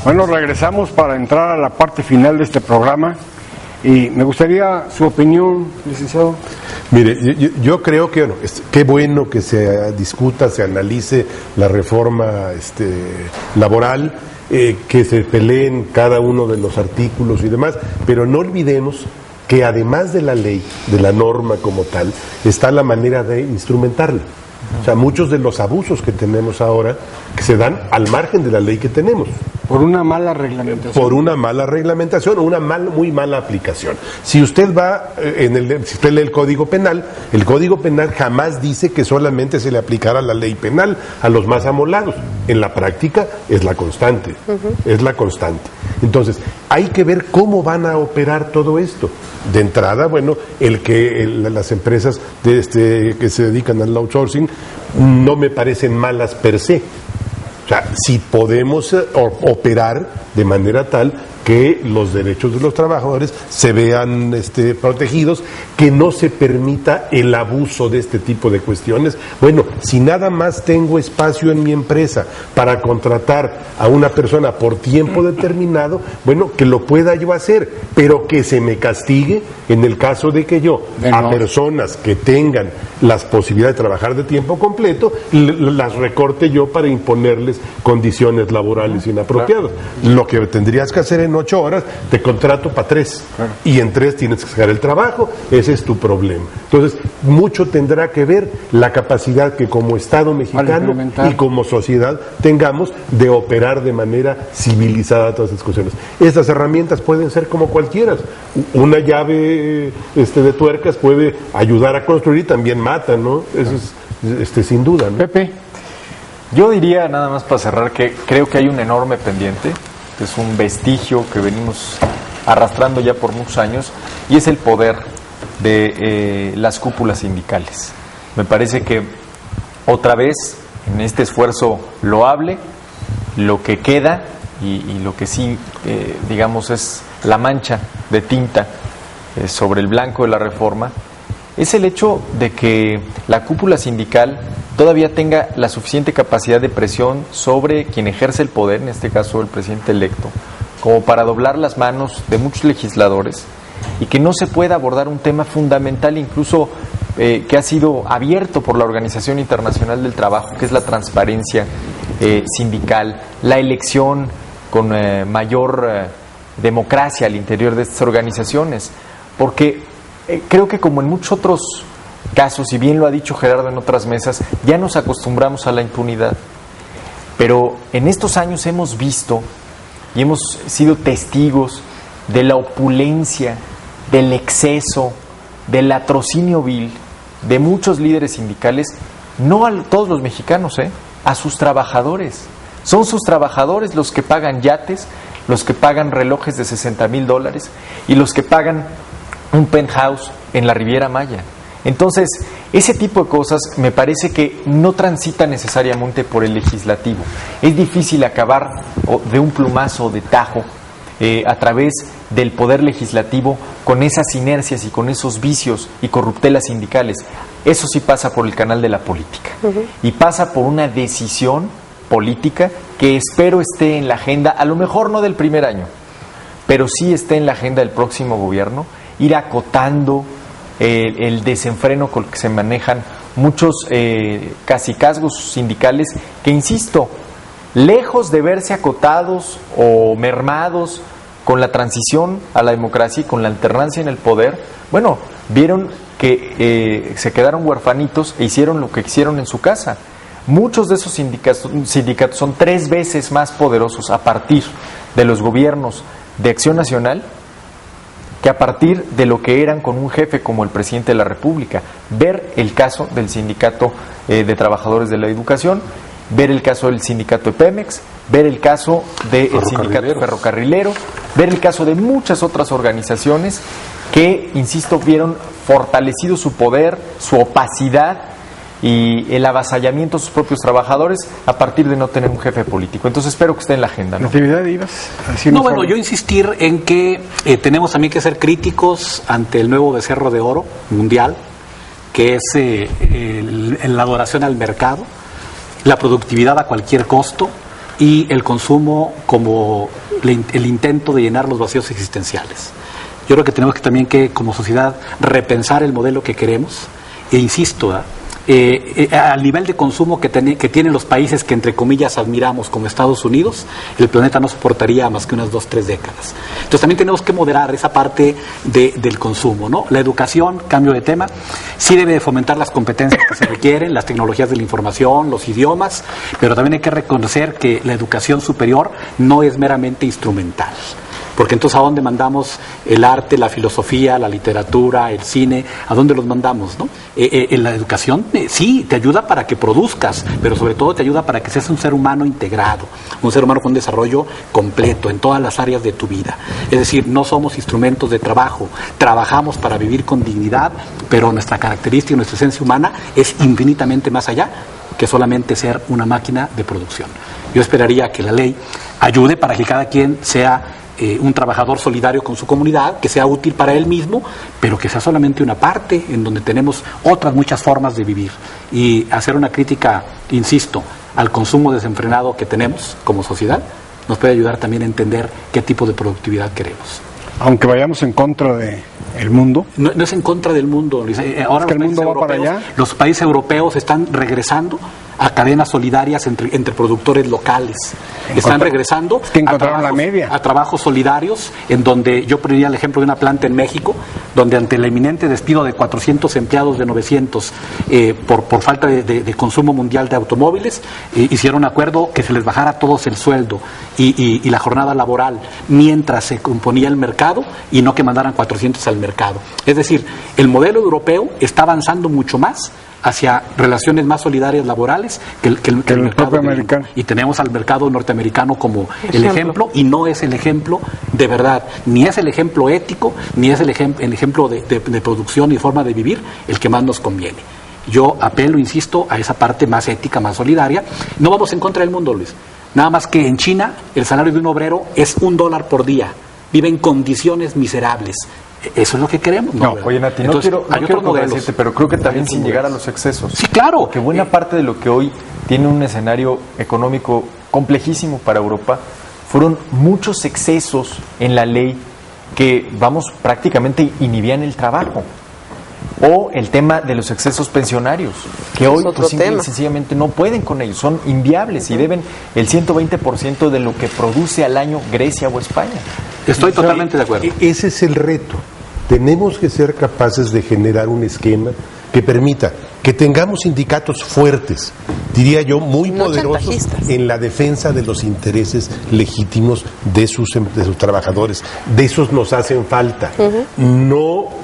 Bueno, regresamos para entrar a la parte final de este programa y me gustaría su opinión, licenciado. Mire, yo creo que qué bueno que se discuta, se analice la reforma laboral, que se peleen cada uno de los artículos y demás, pero no olvidemos que además de la ley, de la norma como tal, está la manera de instrumentarla. O sea, muchos de los abusos que tenemos ahora que se dan al margen de la ley que tenemos. Por una mala reglamentación. Por una mala reglamentación o una muy mala aplicación. Si usted va, si usted lee el Código Penal jamás dice que solamente se le aplicará la ley penal a los más amolados. En la práctica es la constante, es la constante. Entonces, hay que ver cómo van a operar todo esto. De entrada, bueno, las empresas que se dedican al outsourcing no me parecen malas per se. O sea, si podemos operar de manera tal que los derechos de los trabajadores se vean protegidos, que no se permita el abuso de este tipo de cuestiones. Bueno, si nada más tengo espacio en mi empresa para contratar a una persona por tiempo determinado, bueno, que lo pueda yo hacer, pero que se me castigue en el caso de que yo a personas que tengan las posibilidades de trabajar de tiempo completo, las recorte yo para imponerles condiciones laborales inapropiadas. Lo que tendrías que hacer en 8 horas, te contrato para 3. Y en 3 tienes que sacar el trabajo, ese es tu problema. Entonces, mucho tendrá que ver la capacidad que como Estado mexicano y como sociedad tengamos de operar de manera civilizada todas esas cuestiones. Estas herramientas pueden ser como cualquiera. Una llave de tuercas puede ayudar a construir y también mata, ¿no? Eso es sin duda, ¿no? Pepe. Yo diría, nada más para cerrar, que creo que hay un enorme pendiente, que es un vestigio que venimos arrastrando ya por muchos años, y es el poder de las cúpulas sindicales. Me parece que otra vez, en este esfuerzo loable, lo que queda y lo que sí, digamos, es la mancha de tinta sobre el blanco de la reforma, es el hecho de que la cúpula sindical todavía tenga la suficiente capacidad de presión sobre quien ejerce el poder, en este caso el presidente electo, como para doblar las manos de muchos legisladores y que no se pueda abordar un tema fundamental, incluso que ha sido abierto por la Organización Internacional del Trabajo, que es la transparencia sindical, la elección con mayor democracia al interior de estas organizaciones, porque creo que como en muchos otros casos, y bien lo ha dicho Gerardo en otras mesas, ya nos acostumbramos a la impunidad, pero en estos años hemos visto y hemos sido testigos de la opulencia, del exceso, del latrocinio vil de muchos líderes sindicales, no a todos los mexicanos, a sus trabajadores. Son sus trabajadores los que pagan yates, los que pagan relojes de $60,000 y los que pagan un penthouse en la Riviera Maya. Entonces, ese tipo de cosas me parece que no transita necesariamente por el legislativo. Es difícil acabar de un plumazo, de tajo, a través del poder legislativo con esas inercias y con esos vicios y corruptelas sindicales. Eso sí pasa por el canal de la política. Y pasa por una decisión política que espero esté en la agenda, a lo mejor no del primer año, pero sí esté en la agenda del próximo gobierno, ir acotando el desenfreno con el que se manejan muchos cacicazgos sindicales que, insisto, lejos de verse acotados o mermados con la transición a la democracia y con la alternancia en el poder, bueno, vieron que se quedaron huerfanitos e hicieron lo que quisieron en su casa. Muchos de esos sindicatos son 3 veces más poderosos a partir de los gobiernos de Acción Nacional que a partir de lo que eran con un jefe como el presidente de la República. Ver el caso del sindicato de trabajadores de la educación, ver el caso del sindicato de Pemex, ver el caso del sindicato ferrocarrilero, ver el caso de muchas otras organizaciones que, insisto, vieron fortalecido su poder, su opacidad y el avasallamiento de sus propios trabajadores a partir de no tener un jefe político. Entonces espero que esté en la agenda, ¿no? ¿Actividad ibas? No, bueno, yo insistir en que tenemos también que ser críticos ante el nuevo becerro de oro mundial, que es la adoración al mercado, la productividad a cualquier costo y el consumo como el intento de llenar los vacíos existenciales. Yo creo que tenemos que también como sociedad repensar el modelo que queremos e insisto, al nivel de consumo que tienen los países que entre comillas admiramos como Estados Unidos, el planeta no soportaría más que unas 2-3 décadas. Entonces también tenemos que moderar esa parte del consumo, ¿no? La educación, cambio de tema, sí debe de fomentar las competencias que se requieren, las tecnologías de la información, los idiomas, pero también hay que reconocer que la educación superior no es meramente instrumental. Porque entonces, ¿a dónde mandamos el arte, la filosofía, la literatura, el cine? ¿A dónde los mandamos, no? En la educación, sí, te ayuda para que produzcas, pero sobre todo te ayuda para que seas un ser humano integrado, un ser humano con desarrollo completo en todas las áreas de tu vida. Es decir, no somos instrumentos de trabajo, trabajamos para vivir con dignidad, pero nuestra característica y nuestra esencia humana es infinitamente más allá que solamente ser una máquina de producción. Yo esperaría que la ley ayude para que cada quien sea un trabajador solidario con su comunidad, que sea útil para él mismo, pero que sea solamente una parte en donde tenemos otras muchas formas de vivir. Y hacer una crítica, insisto, al consumo desenfrenado que tenemos como sociedad, nos puede ayudar también a entender qué tipo de productividad queremos. Aunque vayamos en contra del mundo. No es en contra del mundo, Luis. Ahora es que el mundo va para allá. Los países europeos están regresando a cadenas solidarias entre productores locales. Están regresando a trabajos solidarios, en donde yo pondría el ejemplo de una planta en México, donde ante el eminente despido de 400 empleados de 900 por falta de consumo mundial de automóviles, hicieron un acuerdo que se les bajara a todos el sueldo y la jornada laboral mientras se componía el mercado y no que mandaran 400 al mercado. Es decir, el modelo europeo está avanzando mucho más hacia relaciones más solidarias laborales que el mercado americano. Y tenemos al mercado norteamericano como el ejemplo, y no es el ejemplo de verdad, ni es el ejemplo ético, ni es el ejemplo de producción y forma de vivir el que más nos conviene. Yo apelo, insisto, a esa parte más ética, más solidaria. No vamos en contra del mundo, Luis. Nada más que en China el salario de un obrero es $1 por día. Vive en condiciones miserables. Eso es lo que queremos. No, oye, Nati, no quiero contradecirte, pero creo que también sin llegar a los excesos. Sí, claro. Que buena parte de lo que hoy tiene un escenario económico complejísimo para Europa fueron muchos excesos en la ley que, prácticamente inhibían el trabajo. O el tema de los excesos pensionarios, que hoy simple y sencillamente no pueden con ellos, son inviables y deben el 120% de lo que produce al año Grecia o España. Estoy totalmente de acuerdo. Ese es el reto. Tenemos que ser capaces de generar un esquema que permita que tengamos sindicatos fuertes, diría yo, muy poderosos en la defensa de los intereses legítimos de sus trabajadores. De esos nos hacen falta.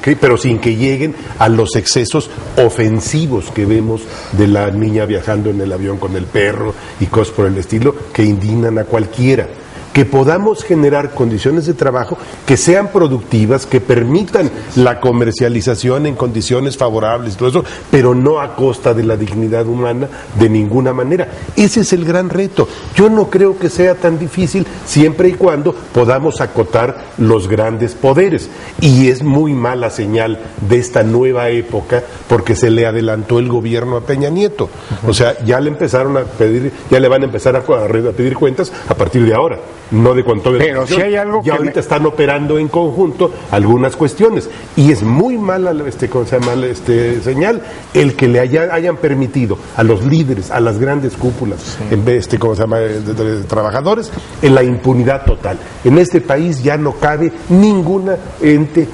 Pero sin que lleguen a los excesos ofensivos que vemos de la niña viajando en el avión con el perro y cosas por el estilo que indignan a cualquiera. Que podamos generar condiciones de trabajo que sean productivas, que permitan la comercialización en condiciones favorables, todo eso, pero no a costa de la dignidad humana de ninguna manera. Ese es el gran reto. Yo no creo que sea tan difícil siempre y cuando podamos acotar los grandes poderes. Y es muy mala señal de esta nueva época porque se le adelantó el gobierno a Peña Nieto. O sea, ya le van a empezar a pedir cuentas a partir de ahora. No de cuánto. Pero si hay algo que ahorita están operando en conjunto algunas cuestiones y es muy mala señal el que le hayan permitido a los líderes, a las grandes cúpulas de trabajadores en la impunidad total. En este país ya no cabe ninguna ente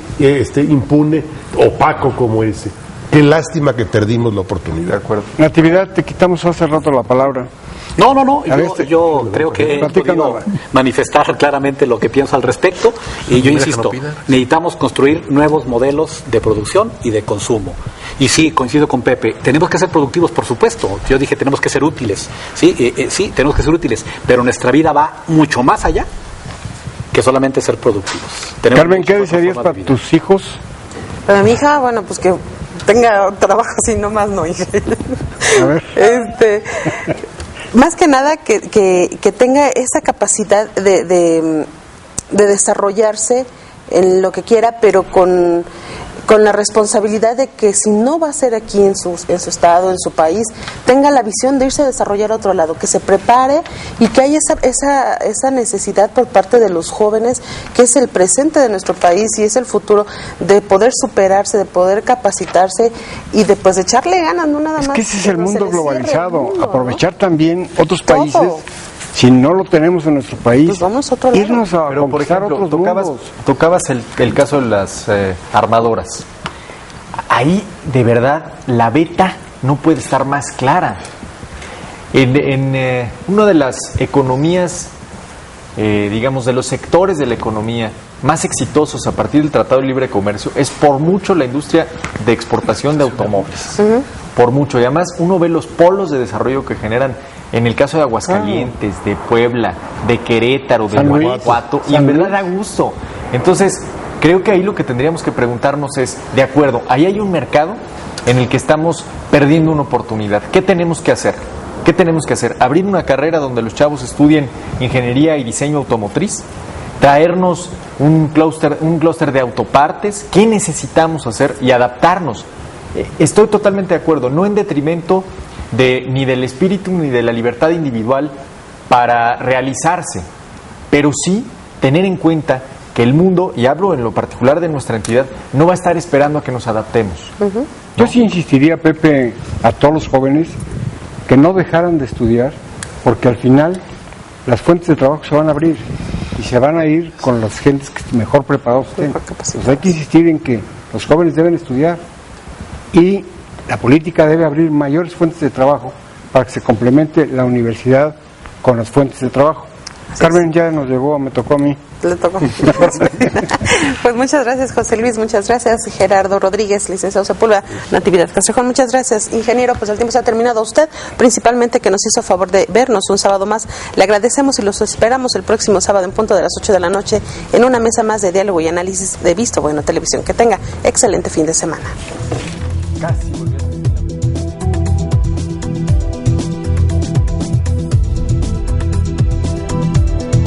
impune, opaco como ese. Qué lástima que perdimos la oportunidad. De acuerdo. Natividad, te quitamos hace rato la palabra. No, yo creo que he podido manifestar claramente lo que pienso al respecto y yo insisto, necesitamos construir nuevos modelos de producción y de consumo. Y sí, coincido con Pepe, tenemos que ser productivos, por supuesto. Yo dije, tenemos que ser útiles, sí, tenemos que ser útiles, pero nuestra vida va mucho más allá que solamente ser productivos. Carmen, ¿qué desearías para tus hijos? Para mi hija, bueno, pues que tenga trabajo, así nomás no, hija. A ver. Más que nada que tenga esa capacidad de desarrollarse en lo que quiera, pero con con la responsabilidad de que si no va a ser aquí en su estado, en su país, tenga la visión de irse a desarrollar a otro lado, que se prepare y que haya esa necesidad por parte de los jóvenes, que es el presente de nuestro país y es el futuro, de poder superarse, de poder capacitarse y de pues echarle ganas, no nada más. Es que ese es el mundo globalizado, mundo, aprovechar ¿no? también otros Todo. países. Si no lo tenemos en nuestro país, Pues vamos a otro lado. irnos a Pero, por conquistar ejemplo, otros mundos. tocabas el caso de las armadoras. Ahí, de verdad, la beta no puede estar más clara. En una de las economías, digamos, de los sectores de la economía más exitosos a partir del Tratado de Libre Comercio es por mucho la industria de exportación de automóviles. Por mucho. Y además uno ve los polos de desarrollo que generan en el caso de Aguascalientes, de Puebla, de Querétaro, de San Luis, Guanajuato, y San en Luis. verdad da gusto. Entonces, creo que ahí lo que tendríamos que preguntarnos es, de acuerdo, ahí hay un mercado en el que estamos perdiendo una oportunidad. ¿Qué tenemos que hacer? ¿Qué tenemos que hacer? ¿Abrir una carrera donde los chavos estudien ingeniería y diseño automotriz? ¿Traernos un clúster de autopartes? ¿Qué necesitamos hacer? Y adaptarnos. Estoy totalmente de acuerdo, no en detrimento ni del espíritu ni de la libertad individual para realizarse, pero sí tener en cuenta que el mundo, y hablo en lo particular de nuestra entidad, no va a estar esperando a que nos adaptemos. Yo sí insistiría, Pepe, a todos los jóvenes que no dejaran de estudiar, porque al final las fuentes de trabajo se van a abrir y se van a ir con las gentes que mejor preparados estén. Pues hay que insistir en que los jóvenes deben estudiar y la política debe abrir mayores fuentes de trabajo para que se complemente la universidad con las fuentes de trabajo. Carmen ya nos llegó, me tocó a mí. Le tocó. Pues muchas gracias, José Luis, muchas gracias, Gerardo Rodríguez, licenciado Sepúlveda, Natividad Castrejón, muchas gracias, ingeniero. Pues el tiempo se ha terminado. A usted, principalmente, que nos hizo favor de vernos un sábado más, le agradecemos y los esperamos el próximo sábado en punto de las 8 de la noche en una mesa más de diálogo y análisis de Visto Bueno Televisión. Que tenga excelente fin de semana. Casi.